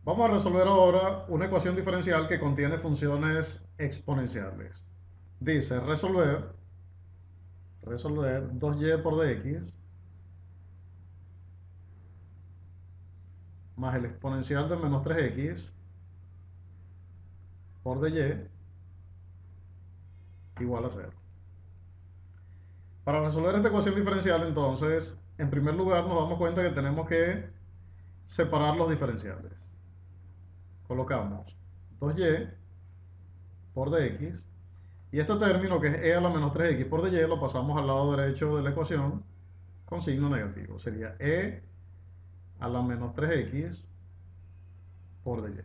Vamos a resolver ahora una ecuación diferencial que contiene funciones exponenciales. Dice resolver 2y por dx más el exponencial de menos 3x por dy igual a 0. Para resolver esta ecuación diferencial, entonces, en primer lugar nos damos cuenta que tenemos que separar los diferenciales. Colocamos 2y por dx y este término que es e a la menos 3x por dy lo pasamos al lado derecho de la ecuación con signo negativo. Sería e a la menos 3x por dy.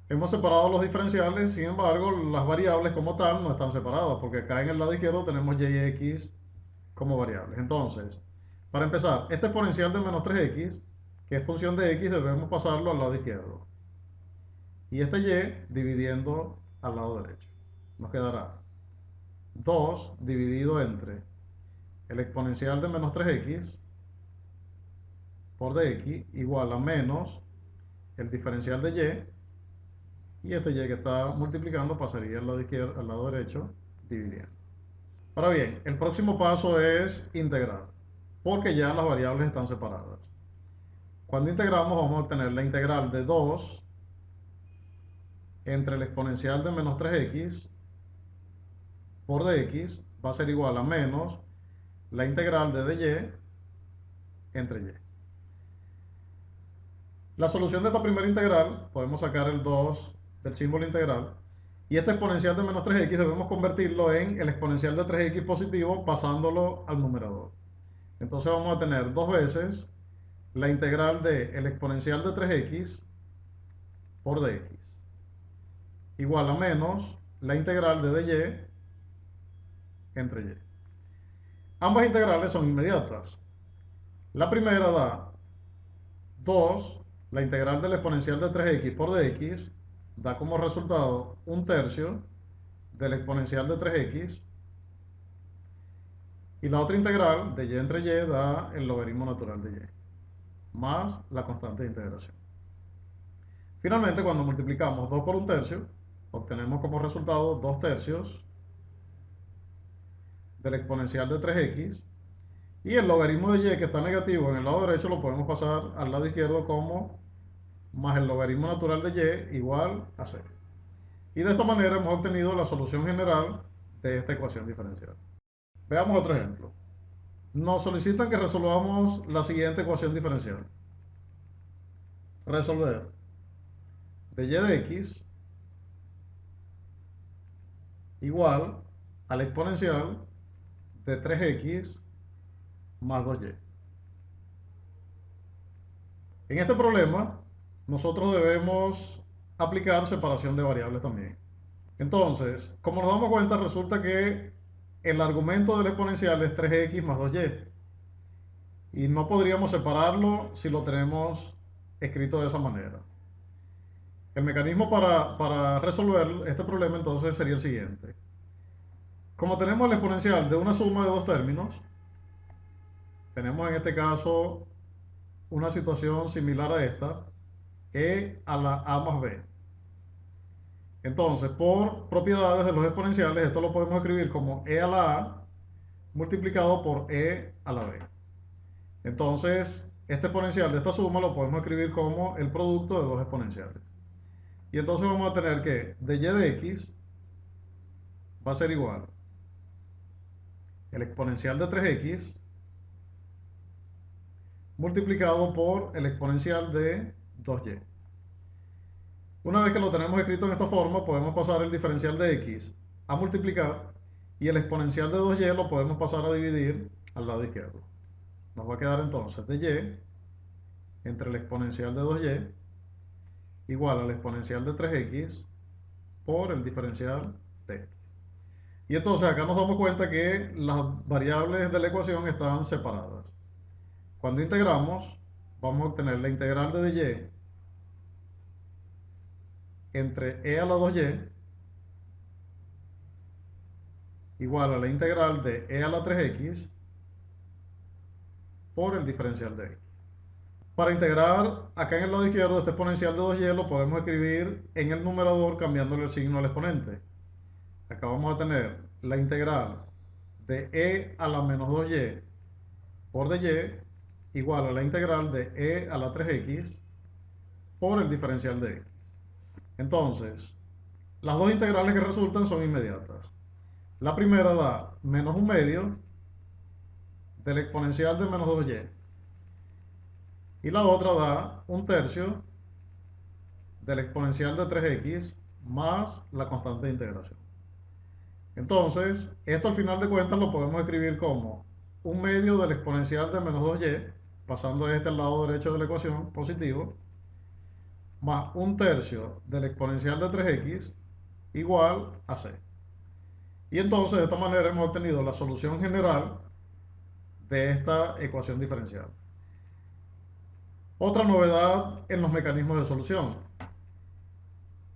Hemos separado los diferenciales, sin embargo, las variables como tal no están separadas, porque acá en el lado izquierdo tenemos y y x como variables. Entonces, para empezar, este exponencial de menos 3x, que es función de x, debemos pasarlo al lado izquierdo. Y este y dividiendo al lado derecho. Nos quedará 2 dividido entre el exponencial de menos 3x por dx igual a menos el diferencial de y este y que está multiplicando pasaría al lado izquierdo, al lado derecho, dividiendo. Ahora bien, el próximo paso es integrar, porque ya las variables están separadas. Cuando integramos vamos a obtener la integral de 2 entre el exponencial de menos 3x por dx va a ser igual a menos la integral de dy entre y. La solución de esta primera integral, podemos sacar el 2 del símbolo integral, y este exponencial de menos 3x debemos convertirlo en el exponencial de 3x positivo pasándolo al numerador. Entonces vamos a tener dos veces la integral de el exponencial de 3x por dx igual a menos la integral de dy entre y. Ambas integrales son inmediatas. La primera da 2, la integral del exponencial de 3x por dx da como resultado un tercio del exponencial de 3x y la otra integral de y entre y da el logaritmo natural de y más la constante de integración. Finalmente, cuando multiplicamos 2 por un tercio, obtenemos como resultado 2 tercios del exponencial de 3x y el logaritmo de y que está negativo en el lado derecho lo podemos pasar al lado izquierdo como más el logaritmo natural de y igual a 0. Y de esta manera hemos obtenido la solución general de esta ecuación diferencial. Veamos otro ejemplo. Nos solicitan que resolvamos la siguiente ecuación diferencial. Resolver de y de x igual al exponencial de 3x más 2y. En este problema, nosotros debemos aplicar separación de variables también. Entonces, como nos damos cuenta, resulta que el argumento del exponencial es 3x más 2y. Y no podríamos separarlo si lo tenemos escrito de esa manera. El mecanismo para resolver este problema entonces sería el siguiente. Como tenemos el exponencial de una suma de dos términos, tenemos en este caso una situación similar a esta, e a la a más b. Entonces, por propiedades de los exponenciales, esto lo podemos escribir como e a la a multiplicado por e a la b. Entonces, este exponencial de esta suma lo podemos escribir como el producto de dos exponenciales. Y entonces vamos a tener que de y de x va a ser igual el exponencial de 3x multiplicado por el exponencial de 2y. Una vez que lo tenemos escrito en esta forma, podemos pasar el diferencial de x a multiplicar y el exponencial de 2y lo podemos pasar a dividir al lado izquierdo. Nos va a quedar entonces de y entre el exponencial de 2y igual al exponencial de 3x por el diferencial de x. Y entonces acá nos damos cuenta que las variables de la ecuación están separadas. Cuando integramos, vamos a obtener la integral de dy entre e a la 2y igual a la integral de e a la 3x por el diferencial de x. Para integrar acá en el lado izquierdo este exponencial de 2y lo podemos escribir en el numerador cambiándole el signo al exponente. Acá vamos a tener la integral de e a la menos 2y por dy igual a la integral de e a la 3x por el diferencial de x. Entonces, las dos integrales que resultan son inmediatas. La primera da menos un medio del exponencial de menos 2y y la otra da un tercio del exponencial de 3x más la constante de integración. Entonces, esto al final de cuentas lo podemos escribir como un medio del exponencial de menos 2y, pasando este al lado derecho de la ecuación, positivo, más un tercio del exponencial de 3x igual a c. Y entonces de esta manera hemos obtenido la solución general de esta ecuación diferencial. Otra novedad en los mecanismos de solución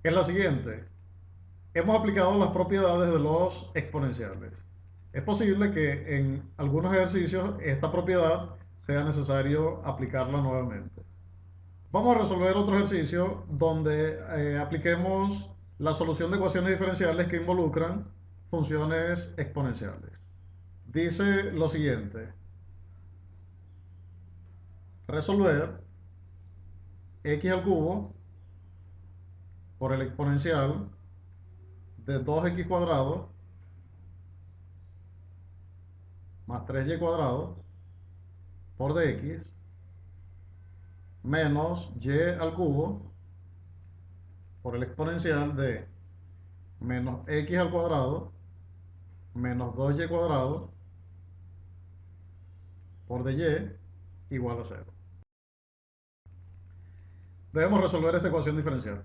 es la siguiente. Hemos aplicado las propiedades de los exponenciales. Es posible que en algunos ejercicios esta propiedad sea necesario aplicarla nuevamente. Vamos a resolver otro ejercicio donde apliquemos la solución de ecuaciones diferenciales que involucran funciones exponenciales. Dice lo siguiente: resolver x al cubo por el exponencial de 2x cuadrado más 3y cuadrado por dx menos y al cubo por el exponencial de menos x al cuadrado menos 2y cuadrado por dy igual a 0. Debemos resolver esta ecuación diferencial.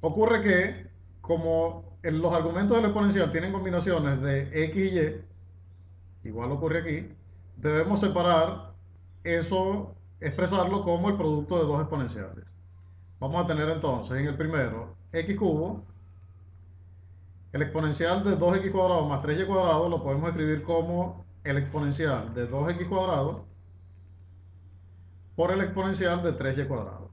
Ocurre que, como los argumentos del exponencial tienen combinaciones de x y y, igual ocurre aquí, debemos separar eso, expresarlo como el producto de dos exponenciales. Vamos a tener entonces en el primero x cubo, el exponencial de 2x cuadrado más 3y cuadrado lo podemos escribir como el exponencial de 2x cuadrado por el exponencial de 3y cuadrado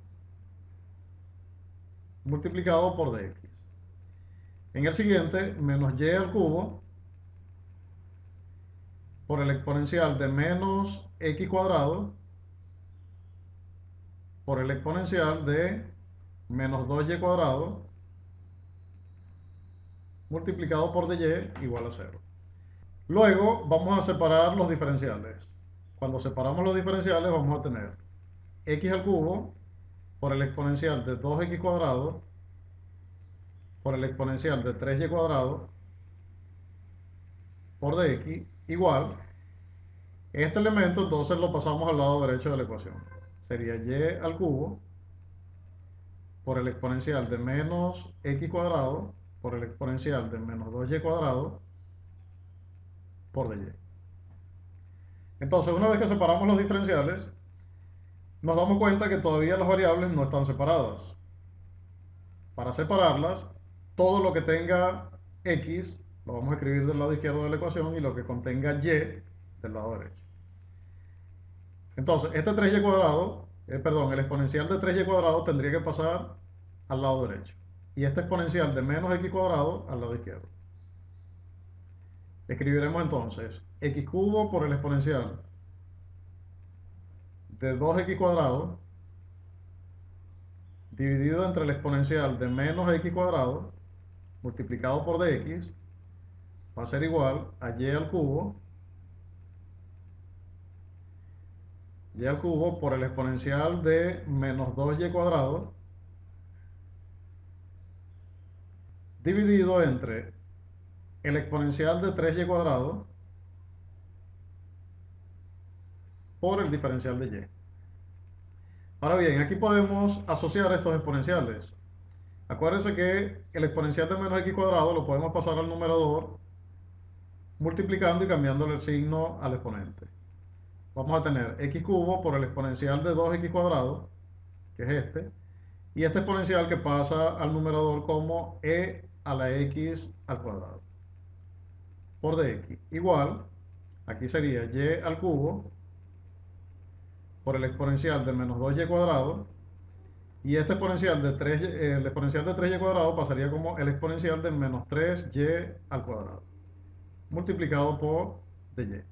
multiplicado por dx. En el siguiente, menos y al cubo por el exponencial de menos x cuadrado por el exponencial de menos 2y cuadrado multiplicado por dy igual a 0. Luego vamos a separar los diferenciales. Cuando separamos los diferenciales vamos a tener x al cubo por el exponencial de 2x cuadrado por el exponencial de 3y cuadrado por dx igual. Este elemento entonces lo pasamos al lado derecho de la ecuación. Sería y al cubo por el exponencial de menos x cuadrado por el exponencial de menos 2y cuadrado por dy. Entonces, una vez que separamos los diferenciales, nos damos cuenta que todavía las variables no están separadas. Para separarlas, todo lo que tenga x lo vamos a escribir del lado izquierdo de la ecuación y lo que contenga y del lado derecho. Entonces, este 3y cuadrado, el exponencial de 3y cuadrado tendría que pasar al lado derecho. Y este exponencial de menos x cuadrado al lado izquierdo. Escribiremos entonces x cubo por el exponencial de 2x cuadrado dividido entre el exponencial de menos x cuadrado multiplicado por dx va a ser igual a y al cubo por el exponencial de menos 2y cuadrado dividido entre el exponencial de 3y cuadrado por el diferencial de y. Ahora bien, aquí podemos asociar estos exponenciales. Acuérdense que el exponencial de menos x cuadrado lo podemos pasar al numerador multiplicando y cambiándole el signo al exponente. Vamos a tener x cubo por el exponencial de 2x cuadrado, que es este, y este exponencial que pasa al numerador como e a la x al cuadrado por dx igual, aquí sería y al cubo por el exponencial de menos 2y cuadrado, y este exponencial de 3, el exponencial de 3y cuadrado pasaría como el exponencial de menos 3y al cuadrado, multiplicado por dy.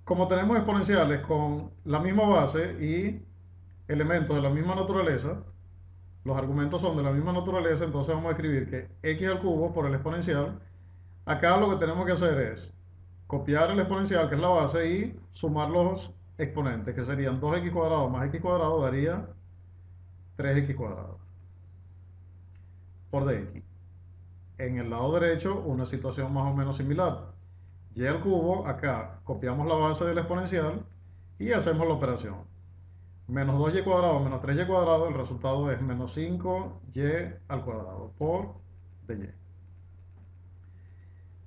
Como tenemos exponenciales con la misma base y elementos de la misma naturaleza, los argumentos son de la misma naturaleza, entonces vamos a escribir que x al cubo por el exponencial. Acá lo que tenemos que hacer es copiar el exponencial, que es la base, y sumar los exponentes, que serían 2x cuadrado más x cuadrado daría 3x cuadrado por dx. En el lado derecho, una situación más o menos similar. Y al cubo, acá copiamos la base del exponencial y hacemos la operación. Menos 2y cuadrado menos 3y cuadrado, el resultado es menos 5y al cuadrado por dy.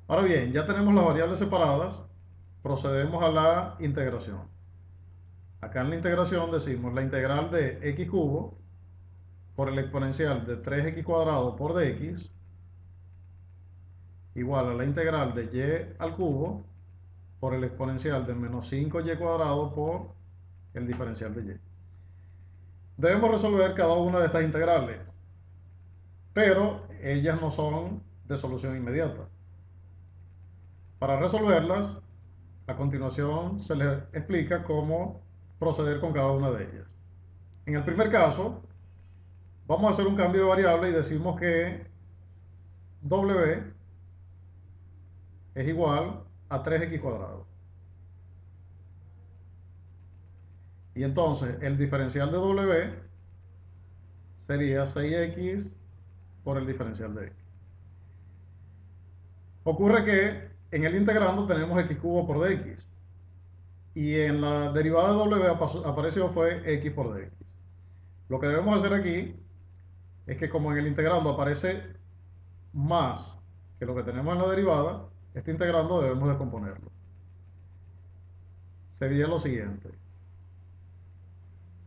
Ahora bien, ya tenemos las variables separadas, procedemos a la integración. Acá en la integración decimos la integral de x cubo por el exponencial de 3x cuadrado por dx igual a la integral de y al cubo por el exponencial de menos 5y cuadrado por el diferencial de y. Debemos resolver cada una de estas integrales, pero ellas no son de solución inmediata. Para resolverlas, a continuación se les explica cómo proceder con cada una de ellas. En el primer caso, vamos a hacer un cambio de variable y decimos que w es igual a 3x cuadrado. Y entonces el diferencial de w sería 6x por el diferencial de x. Ocurre que en el integrando tenemos x cubo por dx. Y en la derivada de w apareció fue x por dx. Lo que debemos hacer aquí es que como en el integrando aparece más que lo que tenemos en la derivada, este integrando debemos descomponerlo. Sería lo siguiente.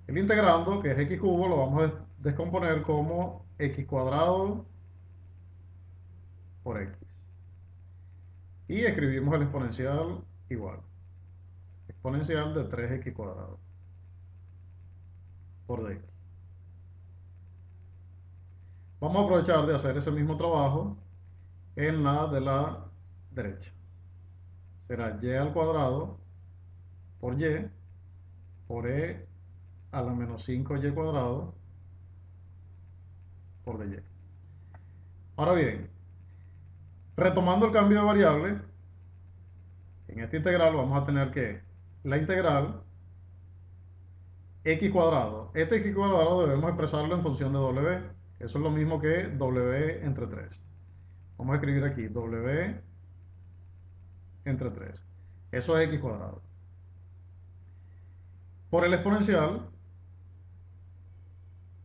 El integrando, que es x cubo, lo vamos a descomponer como x cuadrado por x. Y escribimos el exponencial igual. Exponencial de 3x cuadrado por dx. Vamos a aprovechar de hacer ese mismo trabajo en la de la derecha. Será y al cuadrado por y por e a la menos 5y cuadrado por dy. Ahora bien, retomando el cambio de variable, en esta integral vamos a tener que la integral x cuadrado. Este x cuadrado debemos expresarlo en función de w. Eso es lo mismo que w entre 3. Vamos a escribir aquí w entre 3. Eso es x cuadrado. Por el exponencial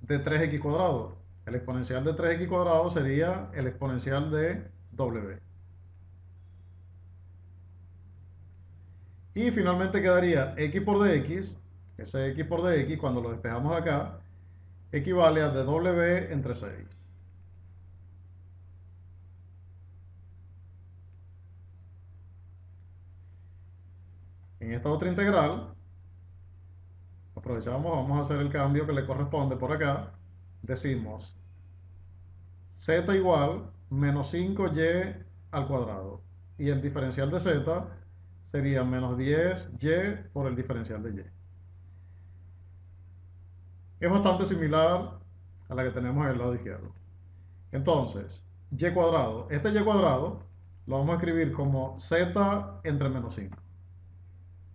de 3x cuadrado. El exponencial de 3x cuadrado sería el exponencial de w. Y finalmente quedaría x por dx. Ese x por dx, cuando lo despejamos acá, equivale a dw entre 6. En esta otra integral, aprovechamos, vamos a hacer el cambio que le corresponde por acá. Decimos z igual menos 5y al cuadrado. Y el diferencial de z sería menos 10y por el diferencial de y. Es bastante similar a la que tenemos en el lado izquierdo. Entonces, y cuadrado. Este y cuadrado lo vamos a escribir como z entre menos 5.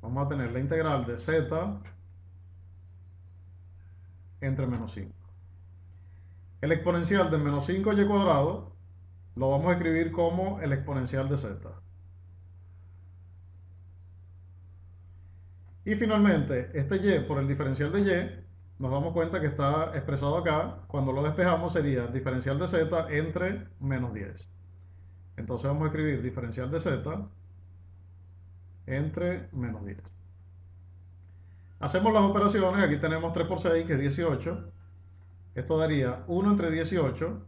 Vamos a tener la integral de z entre menos 5. El exponencial de menos 5y cuadrado lo vamos a escribir como el exponencial de z. Y finalmente, este y por el diferencial de y, nos damos cuenta que está expresado acá. Cuando lo despejamos sería diferencial de z entre menos 10. Entonces vamos a escribir diferencial de z entre menos 10. Hacemos las operaciones. Aquí tenemos 3 por 6, que es 18. Esto daría 1 entre 18.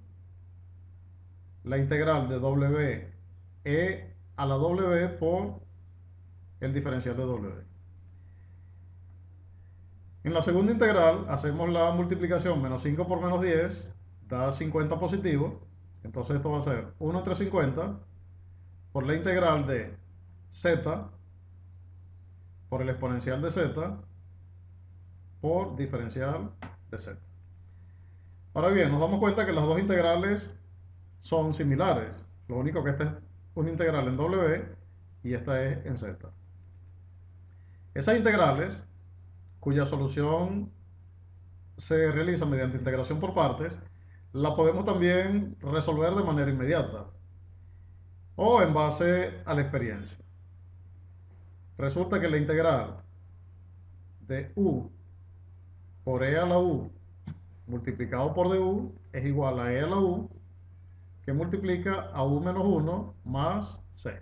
La integral de w e a la w por el diferencial de w. En la segunda integral hacemos la multiplicación menos 5 por menos 10, da 50 positivo. Entonces esto va a ser 1 entre 50 por la integral de z por el exponencial de z por diferencial de z. Ahora bien, nos damos cuenta que las dos integrales son similares. Lo único que esta es una integral en w y esta es en z. Esas integrales, cuya solución se realiza mediante integración por partes, la podemos también resolver de manera inmediata o en base a la experiencia. Resulta que la integral de u por e a la u multiplicado por du es igual a e a la u, que multiplica a u menos 1 más c.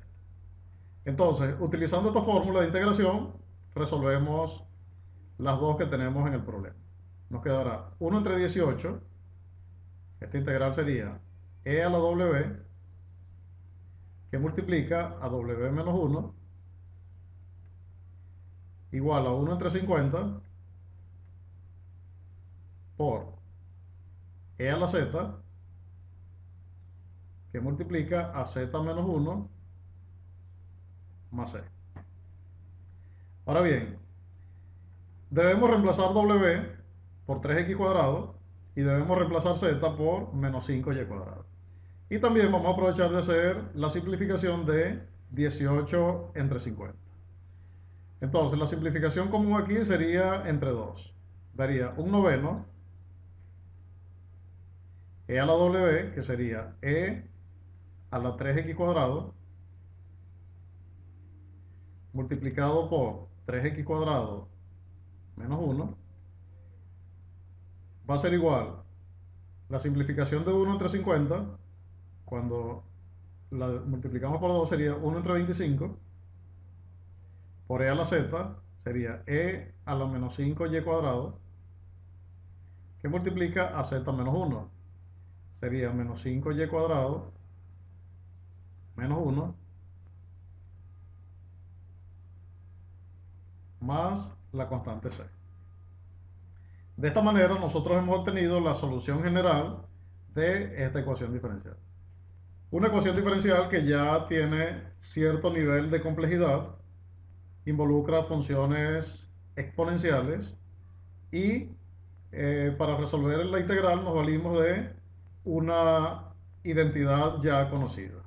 Entonces, utilizando esta fórmula de integración, resolvemos las dos que tenemos en el problema. Nos quedará 1 entre 18, esta integral sería e a la w, que multiplica a w menos 1, igual a 1 entre 50 por e a la z, que multiplica a z menos 1 más c. Ahora bien, debemos reemplazar w por 3x cuadrado y debemos reemplazar z por menos 5y cuadrado. Y también vamos a aprovechar de hacer la simplificación de 18 entre 50. Entonces, la simplificación común aquí sería entre 2. Daría un noveno e a la w, que sería e a la 3x cuadrado, multiplicado por 3x cuadrado menos 1, va a ser igual la simplificación de 1 entre 50, cuando la multiplicamos por 2 sería 1 entre 25, por e a la z sería e a la menos 5y cuadrado, que multiplica a z menos 1, sería menos 5y cuadrado menos 1 más la constante c. De esta manera nosotros hemos obtenido la solución general de esta ecuación diferencial. Una ecuación diferencial que ya tiene cierto nivel de complejidad, involucra funciones exponenciales y para resolver la integral nos valimos de una identidad ya conocida.